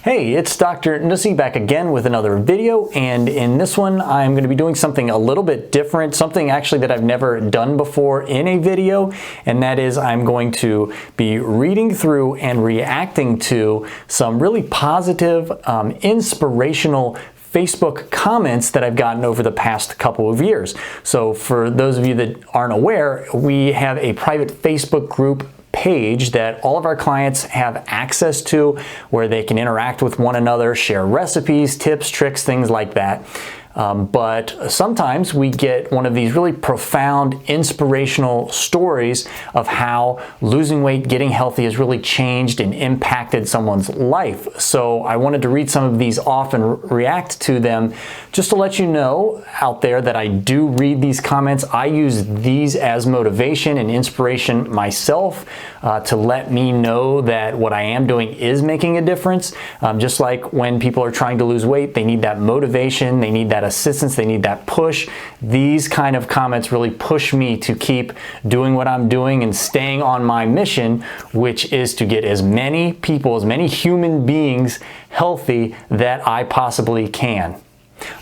Hey, it's Dr. Nussi back again with another video, and in this one I'm going to be doing something a little bit different, something actually that I've never done before in a video, and that is I'm going to be reading through and reacting to some really positive, inspirational Facebook comments that I've gotten over the past couple of years. So for those of you that aren't aware, we have a private Facebook group page that all of our clients have access to, where they can interact with one another, share recipes, tips, tricks, things like that. But sometimes we get one of these really profound, inspirational stories of how losing weight, getting healthy has really changed and impacted someone's life. So I wanted to read some of these off and react to them just to let you know out there that I do read these comments. I use these as motivation and inspiration myself to let me know that what I am doing is making a difference. Just like when people are trying to lose weight, they need that motivation, they need that assistance, they need that push. These kind of comments really push me to keep doing what I'm doing and staying on my mission, which is to get as many people, as many human beings healthy that I possibly can.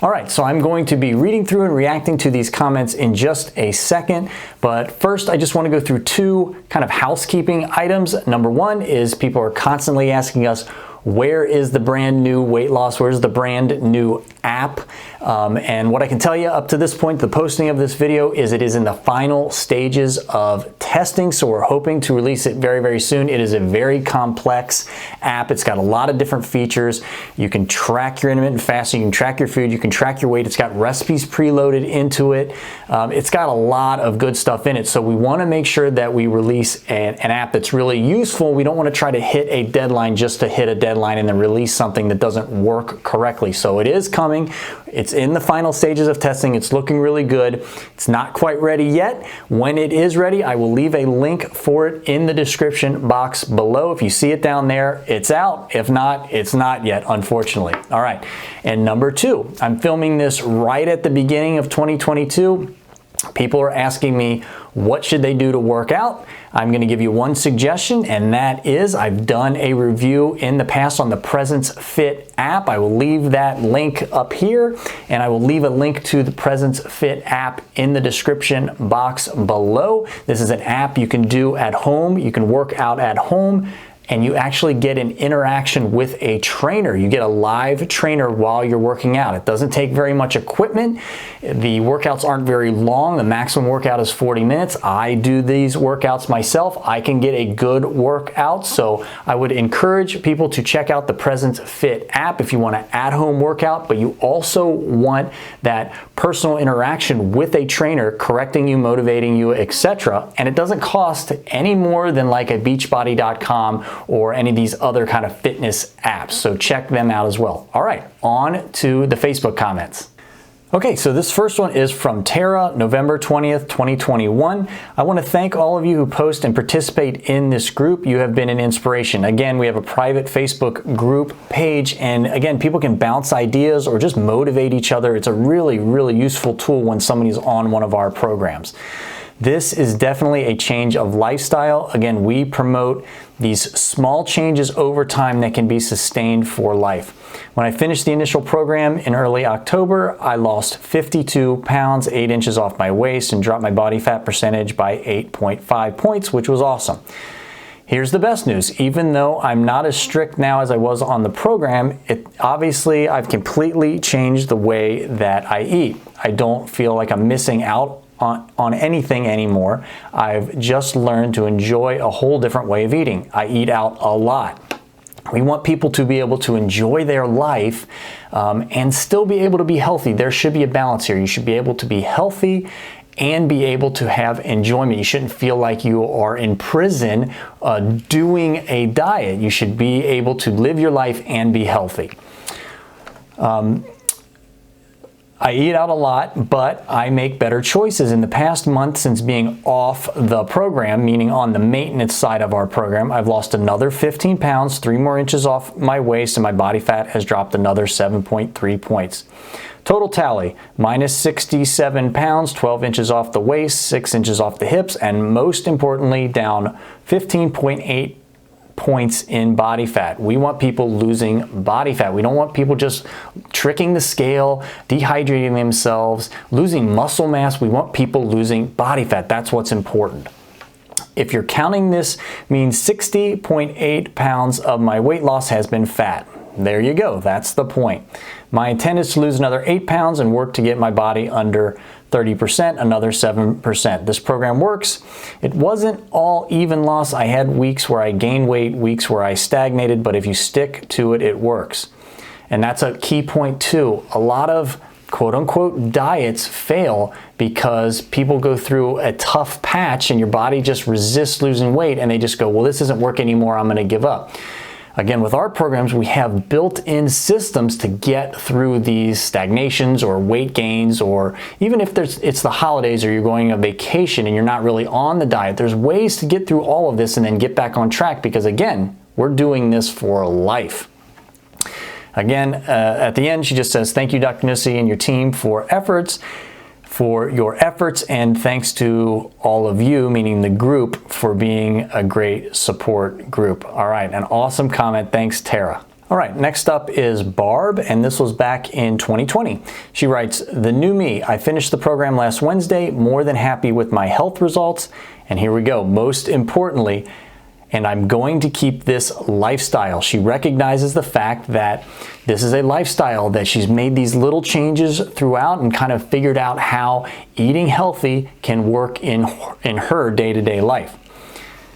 All right, so I'm going to be reading through and reacting to these comments in just a second, but first I just want to go through two kind of housekeeping items. Number one is people are constantly asking us, where is the brand new weight loss? Where's the brand new app? And what I can tell you up to this point, the posting of this video, is it is in the final stages of testing, so we're hoping to release it very, very soon. It is a very complex app. It's got a lot of different features. You can track your intermittent fasting, you can track your food, you can track your weight. It's got recipes preloaded into it. It's got a lot of good stuff in it, so we want to make sure that we release an app that's really useful. We don't want to try to hit a deadline just to hit a deadline and then release something that doesn't work correctly. So it is coming. It's in the final stages of testing. It's looking really good. It's not quite ready yet. When it is ready, I will leave a link for it in the description box below. If you see it down there, it's out. If not, it's not yet, unfortunately. All right. And number two, I'm filming this right at the beginning of 2022. People are asking me, what should they do to work out? I'm going to give you one suggestion, and that is I've done a review in the past on the Presence Fit app. I will leave that link up here, and I will leave a link to the Presence Fit app in the description box below. This is an app you can do at home. You can work out at home, and you actually get an interaction with a trainer. You get a live trainer while you're working out. It doesn't take very much equipment. The workouts aren't very long. The maximum workout is 40 minutes. I do these workouts myself. I can get a good workout, so I would encourage people to check out the Presence Fit app if you want an at-home workout, but you also want that personal interaction with a trainer correcting you, motivating you, etc. And it doesn't cost any more than like a Beachbody.com or any of these other kind of fitness apps. So check them out as well. All right, on to the Facebook comments. Okay, so this first one is from Tara, November 20th, 2021. I want to thank all of you who post and participate in this group. You have been an inspiration. Again, we have a private Facebook group page, and again, people can bounce ideas or just motivate each other. It's a really, really useful tool when somebody's on one of our programs. This is definitely a change of lifestyle. Again, we promote these small changes over time that can be sustained for life. When I finished the initial program in early October, I lost 52 pounds, 8 inches off my waist, and dropped my body fat percentage by 8.5 points, which was awesome. Here's the best news. Even though I'm not as strict now as I was on the program, obviously I've completely changed the way that I eat. I don't feel like I'm missing out on anything anymore. I've just learned to enjoy a whole different way of eating. I eat out a lot. We want people to be able to enjoy their life and still be able to be healthy. There should be a balance here. You should be able to be healthy and be able to have enjoyment. You shouldn't feel like you are in prison doing a diet. You should be able to live your life and be healthy. I eat out a lot, but I make better choices. In the past month since being off the program, meaning on the maintenance side of our program, I've lost another 15 pounds, 3 more inches off my waist, and my body fat has dropped another 7.3 points. Total tally, minus 67 pounds, 12 inches off the waist, 6 inches off the hips, and most importantly, down 15.8 points in body fat. We want people losing body fat. We don't want people just tricking the scale, dehydrating themselves, losing muscle mass. We want people losing body fat. That's what's important. If you're counting, this means 60.8 pounds of my weight loss has been fat. There you go. That's the point. My intent is to lose another 8 pounds and work to get my body under 30%, another 7%. This program works. It wasn't all even loss. I had weeks where I gained weight, weeks where I stagnated, but if you stick to it, it works. And that's a key point too. A lot of quote-unquote diets fail because people go through a tough patch and your body just resists losing weight and they just go, well, this isn't working anymore, I'm going to give up. Again, with our programs, we have built-in systems to get through these stagnations or weight gains, or even if it's the holidays or you're going on vacation and you're not really on the diet, there's ways to get through all of this and then get back on track, because again, we're doing this for life. Again, at the end, she just says, thank you, Dr. Nussi and your team for your efforts, and thanks to all of you, meaning the group, for being a great support group. All right, an awesome comment. Thanks, Tara. All right, next up is Barb, and this was back in 2020. She writes, the new me. I finished the program last Wednesday, more than happy with my health results. And here we go. Most importantly, and I'm going to keep this lifestyle. She recognizes the fact that this is a lifestyle, that she's made these little changes throughout and kind of figured out how eating healthy can work in her day-to-day life.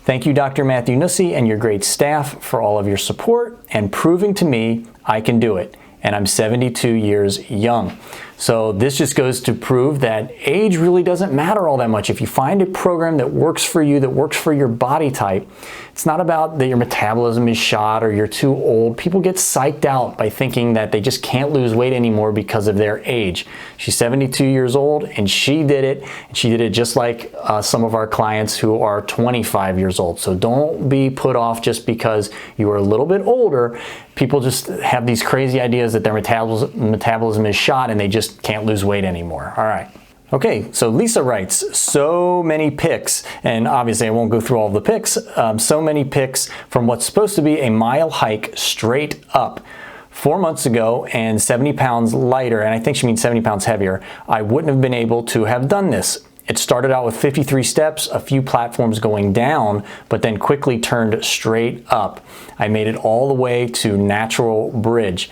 Thank you, Dr. Matthew Nussi and your great staff, for all of your support and proving to me I can do it. And I'm 72 years young. So this just goes to prove that age really doesn't matter all that much. If you find a program that works for you, that works for your body type, it's not about that your metabolism is shot or you're too old. People get psyched out by thinking that they just can't lose weight anymore because of their age. She's 72 years old and she did it. And she did it just like some of our clients who are 25 years old. So don't be put off just because you are a little bit older. People just have these crazy ideas that their metabolism is shot and they just can't lose weight anymore. All right. Okay, so Lisa writes, so many pics, and obviously I won't go through all of the pics, so many pics from what's supposed to be a mile hike straight up. 4 months ago and 70 pounds lighter, and I think she means 70 pounds heavier, I wouldn't have been able to have done this. It started out with 53 steps, a few platforms going down, but then quickly turned straight up. I made it all the way to Natural Bridge.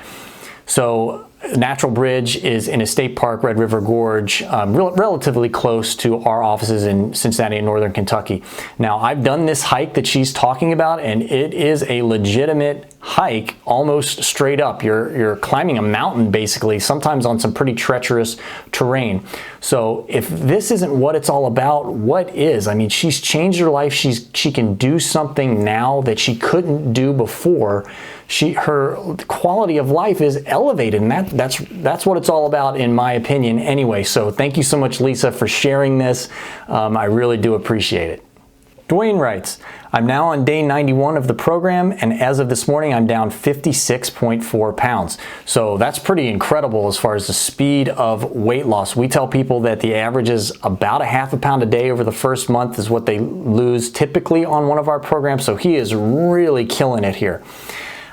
So Natural Bridge is in a state park, Red River Gorge, relatively close to our offices in Cincinnati and Northern Kentucky. Now, I've done this hike that she's talking about, and it is a legitimate hike, almost straight up. You're climbing a mountain, basically, sometimes on some pretty treacherous terrain. So if this isn't what it's all about, what is? I mean, she's changed her life. She can do something now that she couldn't do before. Her quality of life is elevated, and that's what it's all about, in my opinion, anyway. So thank you so much, Lisa, for sharing this. I really do appreciate it. Dwayne writes, I'm now on day 91 of the program, and as of this morning, I'm down 56.4 pounds. So that's pretty incredible as far as the speed of weight loss. We tell people that the average is about a half a pound a day over the first month is what they lose typically on one of our programs. So he is really killing it here.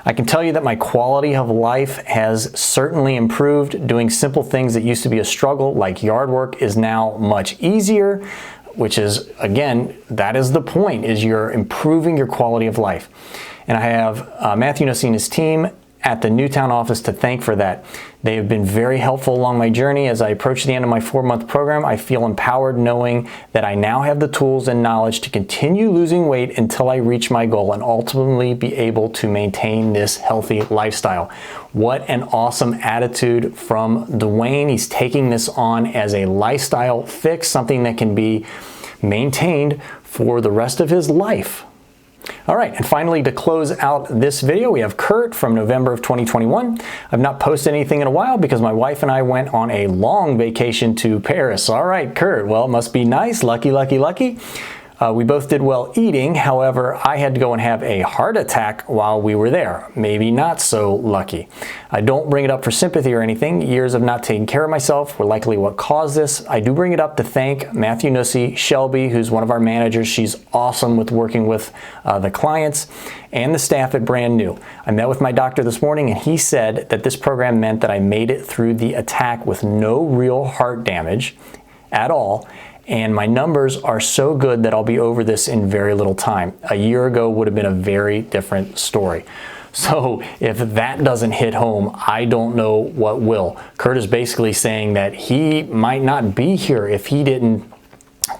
I can tell you that my quality of life has certainly improved. Doing simple things that used to be a struggle, like yard work, is now much easier, which is, again, that is the point, is you're improving your quality of life. And I have Matthew Nussi and his team at the Newtown office to thank for that. They have been very helpful along my journey. As I approach the end of my 4-month program, I feel empowered knowing that I now have the tools and knowledge to continue losing weight until I reach my goal and ultimately be able to maintain this healthy lifestyle. What an awesome attitude from Dwayne. He's taking this on as a lifestyle fix, something that can be maintained for the rest of his life. All right, and finally, to close out this video, we have Kurt from November of 2021. I've not posted anything in a while because my wife and I went on a long vacation to Paris. All right, Kurt, well, it must be nice. Lucky, lucky, lucky. We both did well eating. However, I had to go and have a heart attack while we were there. Maybe not so lucky. I don't bring it up for sympathy or anything. Years of not taking care of myself were likely what caused this. I do bring it up to thank Matthew Nussey, Shelby, who's one of our managers. She's awesome with working with the clients, and the staff at Brand New. I met with my doctor this morning, and he said that this program meant that I made it through the attack with no real heart damage at all. And my numbers are so good that I'll be over this in very little time. A year ago would have been a very different story. So if that doesn't hit home, I don't know what will. Kurt is basically saying that he might not be here if he didn't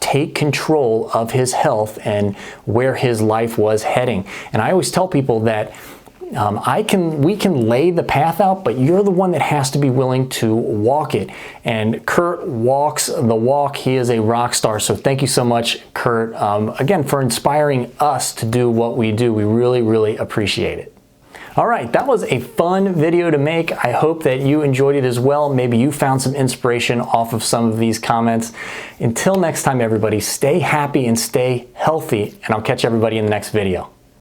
take control of his health and where his life was heading. And I always tell people that we can lay the path out, but you're the one that has to be willing to walk it. And Kurt walks the walk. He is a rock star. So thank you so much, Kurt, again, for inspiring us to do what we do. We really, really appreciate it. All right, that was a fun video to make. I hope that you enjoyed it as well. Maybe you found some inspiration off of some of these comments. Until next time, everybody, stay happy and stay healthy, and I'll catch everybody in the next video.